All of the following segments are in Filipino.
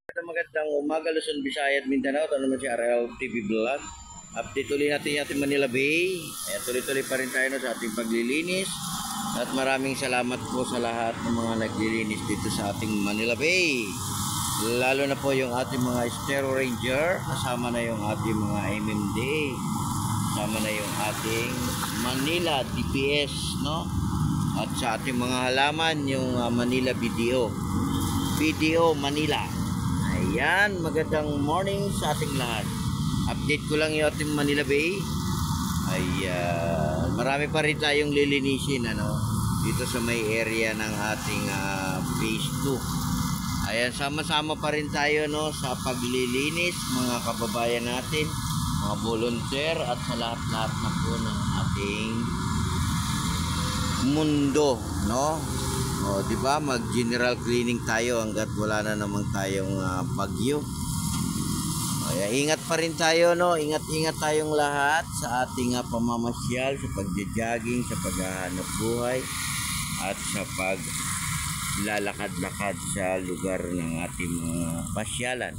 Magandang umaga, Luzon, Visayas, Mindanao. Ito naman si RL TV Vlog. Update ulit natin yung ating Manila Bay. Ayan, tuloy-tuloy pa rin tayo sa ating paglilinis. At maraming salamat po sa lahat ng mga naglilinis dito sa ating Manila Bay. Lalo na po yung ating mga Estero Ranger. Kasama na yung ating mga MMD. Kasama na yung ating Manila DPS, no? At sa ating mga halaman, yung Manila BDO Manila. Ayan, magandang morning sa ating lahat. Update ko lang yung ating Manila Bay. Ayan, marami pa rin tayong lilinisin dito sa may area ng ating phase 2. Ayan, sama-sama pa rin tayo sa paglilinis, mga kababayan natin, mga volunteer, at sa lahat-lahat na po ng ating mundo, O, di ba? Mag-general cleaning tayo hangga't wala na namang tayong bagyo. Kaya ingat pa rin tayo, Ingat-ingat tayong lahat sa ating pamamasyal, sa pagja-jogging, sa paghahanap buhay, at sa paglalakad-lakad sa lugar ng ating mga pasyalan.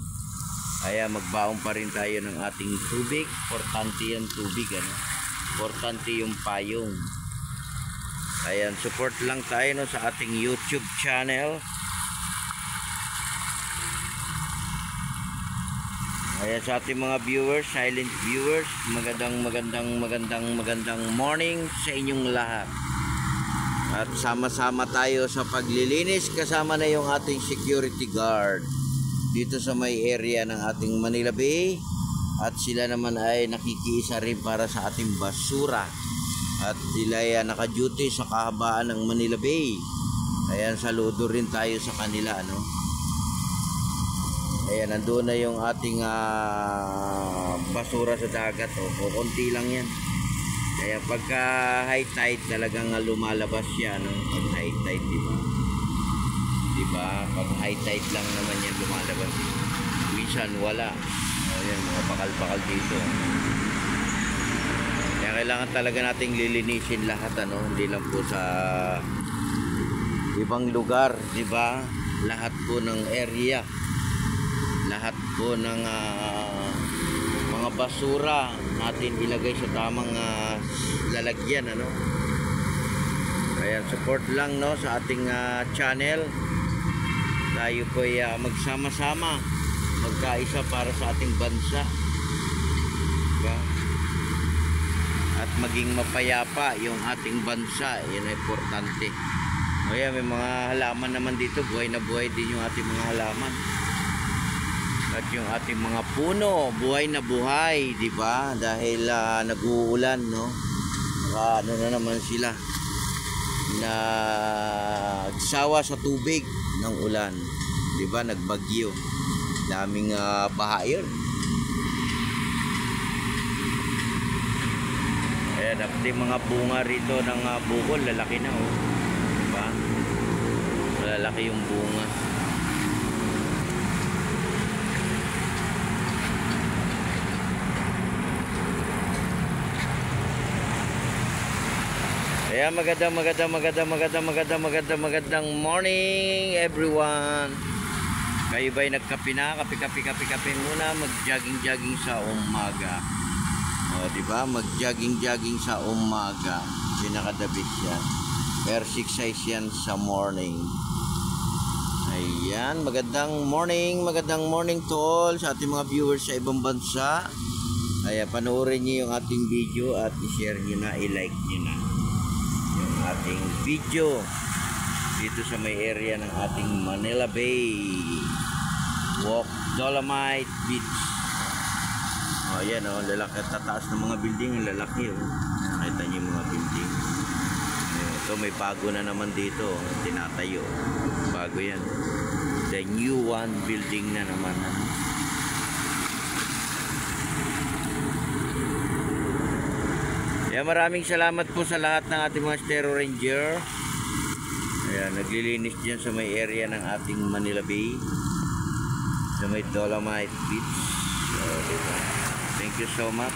Kaya magbaon pa rin tayo ng ating tubig. Importante yung tubig, Importante yung payong. Ayan, support lang tayo sa ating YouTube channel. Ayan, sa ating mga viewers, silent viewers, magandang morning sa inyong lahat. At sama-sama tayo sa paglilinis, kasama na yung ating security guard dito sa may area ng ating Manila Bay. At sila naman ay nakikiisa rin para sa ating basura. At sila ay naka-duty sa kahabaan ng Manila Bay. Ayan, saludo rin tayo sa kanila, Ayan, nandoon na yung ating basura sa dagat, konti lang yan. Kaya pagka high tide talagang lumalabas siya, Pag high tide, diba? Pag high tide lang naman yan lumalabas. Minsan wala. Ayan, mga bakal-bakal dito. Kaya kailangan talaga nating lilinisin lahat, Hindi lang po sa ibang lugar, diba? Lahat po ng area, lahat po ng mga basura natin ilagay sa tamang lalagyan, Kaya support lang, sa ating channel. Tayo po ay magsama-sama, magkaisa para sa ating bansa, diba? At maging mapayapa yung ating bansa. Yan ay importante. Kaya may mga halaman naman dito, buhay na buhay din yung ating mga halaman. At yung ating mga puno, buhay na buhay, di ba? Dahil nag-uulan, ano na naman sila, nagsawa sa tubig ng ulan, di ba? Nagbagyo, daming baha yun. Ayan, yung mga bunga rito ng bukol, lalaki na, diba? Lalaki yung bunga. Ayan, magandang morning everyone. Kayo ba'y nagkape na? Kape muna, mag-jogging sa umaga. O, diba? Mag-jogging sa umaga. Pinakadabit yan. Exercise yan sa morning. Ayan, magandang morning to all sa ating mga viewers sa ibang bansa. Ayan, panoorin nyo yung ating video at i-share nyo na, i-like nyo na yung ating video dito sa may area ng ating Manila Bay Walk Dolomite Beach. O, yan, lalaki, tataas ng mga building, lalaki, nakita niyo yung mga building. Ito, may bago na naman dito, tinatayo, bago yan, the new one building na naman, Kaya maraming salamat po sa lahat ng ating mga Estero Ranger. Ayan, naglilinis dyan sa may area ng ating Manila Bay, sa may Dolomite Beach. So, diba? Thank you so much.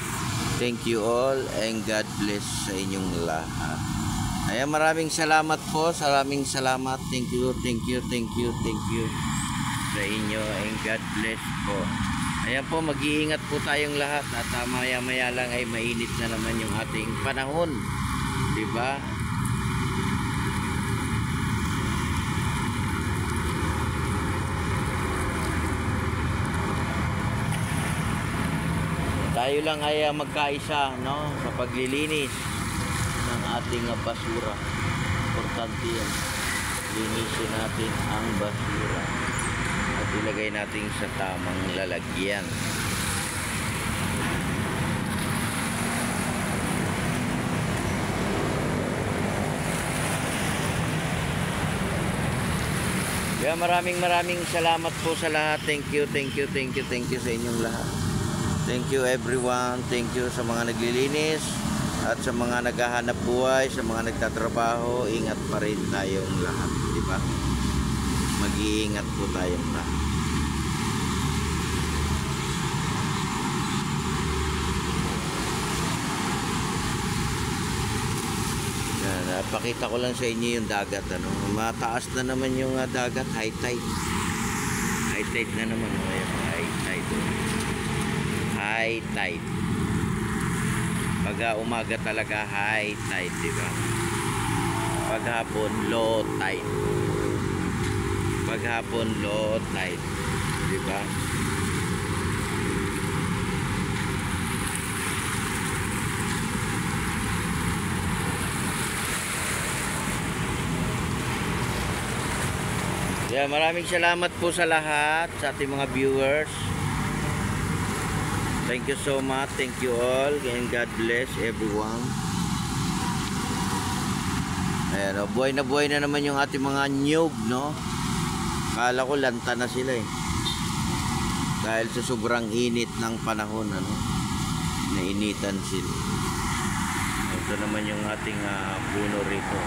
Thank you all and God bless sa inyong lahat. Ayan, maraming salamat po. Maraming salamat. Thank you. sa inyo and God bless po. Ayan po, mag-iingat po tayong lahat at maya-maya lang ay mainit na naman yung ating panahon, di ba? Tayo lang ay magkaisa, no, sa paglilinis ng ating basura. Importante yan. Linisin natin ang basura at ilagay natin sa tamang lalagyan. Kaya maraming salamat po sa lahat. Thank you sa inyong lahat. Thank you everyone. Thank you sa mga naglilinis at sa mga naghahanap buhay, sa mga nagtatrabaho. Ingat pa rin tayong lahat, di ba? Mag-iingat po tayong lahat. Yan, napakita ko lang sa inyo yung dagat, ano. Mataas na naman yung dagat, high tide. High tide na naman, ayan, high tide. High tide. Pag umaga talaga high tide, di ba? Pag hapon low tide. Pag hapon low tide, di ba? Yeah, maraming salamat po sa lahat, sa ating mga viewers. Thank you so much. Thank you all. And God bless everyone. Ayan, oh, buhay na naman yung ating mga nyug, no? Kala ko lanta na sila eh. Dahil sa sobrang init ng panahon, ano? Nainitan sila. Ito naman yung ating puno rito.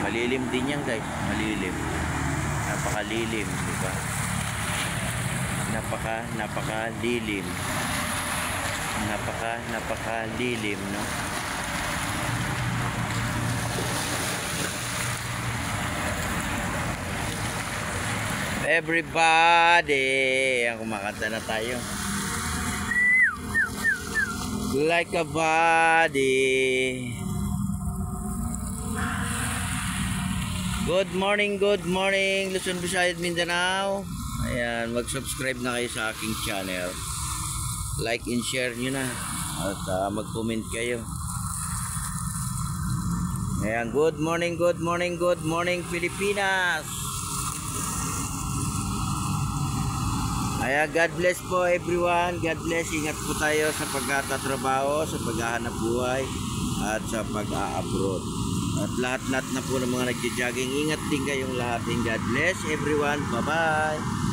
Malilim din yan, guys. Malilim. Napakalilim, di ba? Napakalilim. Napakalilim, no? Everybody, ang kumakanta na tayo. Like a body. Good morning, Luzon, Visayas, Mindanao. Ayan, mag-subscribe na kayo sa aking channel. Like and share nyo na. At mag-comment kayo. Ayan, good morning, Pilipinas. Ayan, God bless po everyone. God bless. Ingat po tayo sa pagtatrabaho, sa paghahanap buhay, at sa pag-a-abroad. At lahat na po ng mga nagja-jogging. Ingat din kayong lahat. And God bless everyone. Bye-bye.